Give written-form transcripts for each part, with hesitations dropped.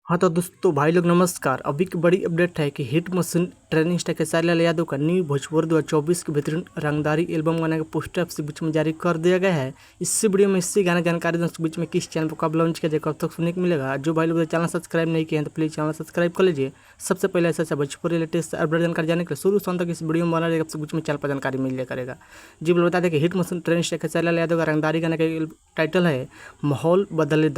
हाँ तो दोस्तों भाई लोग नमस्कार। अभी की बड़ी अपडेट है कि hit machine training star Khesari Lal Yadav का न्यू भोजपुरी 2024 के बेहतरीन रंगदारी एल्बम गाने का पोस्टर आपसे बीच में जारी कर दिया गया है। इसी वीडियो में इसी गाने जानकारी दोस्तों बीच में किस चैनल पर कब लॉन्च किया जाएगा, कब तक सुनने को मिलेगा। जो भाई लोग चैनल सब्सक्राइब नहीं किए हैं तो प्लीज़ चैनल सब्सक्राइब कर लीजिए। सबसे पहले ऐसा भोजपुरी लेटेस्ट अपडेट जानकारी जाने के लिए शुरू से अंत तक इस वीडियो में बना रहेगा, आपसे बीच में चैनल पर जानकारी मिल करेगा। जी बोल बता दें कि hit machine training star Khesari Lal Yadav का रंगदारी गाने का टाइटल है माहौल बदले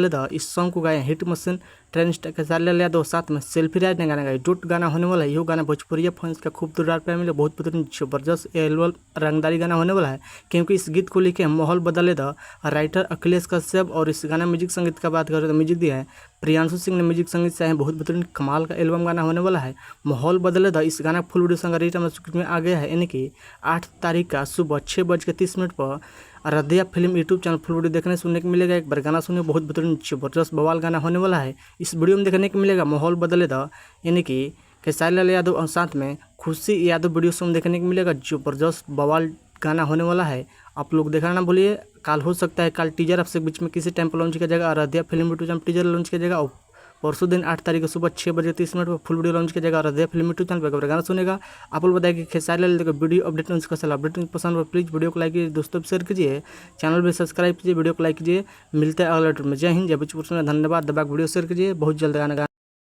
द। इस सॉन्ग को गाए hit machine training star Khesari Lal Yadav, साथ में सेल्फी राज ने गाना गाया। जो गाना होने वाला है, यह गाना भोजपुरी फैंस का खूब दुरार पे मिले, बहुत बेहतरीन जबरदस्त एल्बम रंगदारी गाना होने वाला है। क्योंकि इस गीत को लिखे माहौल बदले द राइटर अखिलेश कश्यप, और इस गाना म्यूजिक संगीत का बात करें तो म्यूजिक दिया है प्रियांशु सिंह ने म्यूजिक संगीत से है। बहुत बेहतरीन कमाल का एल्बम गाना होने वाला है माहौल बदले द। इस गाना फुल वीडियो संग रीटा में आ गया है, यानी कि 8 तारीख का सुबह 6:30 पर Aradhya film YouTube channel full video देखने सुनने को मिलेगा। एक बार गाना सुनिए, बहुत बेहतरीन जबरदस्त बवाल गाना होने वाला है। इस वीडियो में देखने को मिलेगा माहौल बदले द, यानी कि खेसारी लाल यादव और साथ में खुशी यादव वीडियो सॉन्ग देखने को मिलेगा। जबरदस्त बवाल गाना होने वाला है, आप लोग देखना ना भूलिए। कल हो सकता है कल टीजर आपसे बीच में किसी टाइम पर लॉन्च किया जाएगा, Aradhya film YouTube channel teaser launch किया जाएगा। और परसों दिन 8 तारीख को सुबह 6:30 पर फुल वीडियो लॉन्च किया जाएगा आराध्या फिल्म यूट्यूब चैनल पर। गाना सुनेगा आप लोग बताइए कि खेसारी लाल का वीडियो अपडेट उसका सलाह अपडेट पसंद हो प्लीज़ वीडियो को लाइक कीजिए, दोस्तों शेयर कीजिए, चैनल भी सब्सक्राइब कीजिए, वीडियो को लाइक कीजिए। मिलते हैं अगले वीडियो में। जय हिंद, जय भोजपुरी। धन्यवाद। दबा वीडियो शेयर कीजिए, बहुत जल्द गाना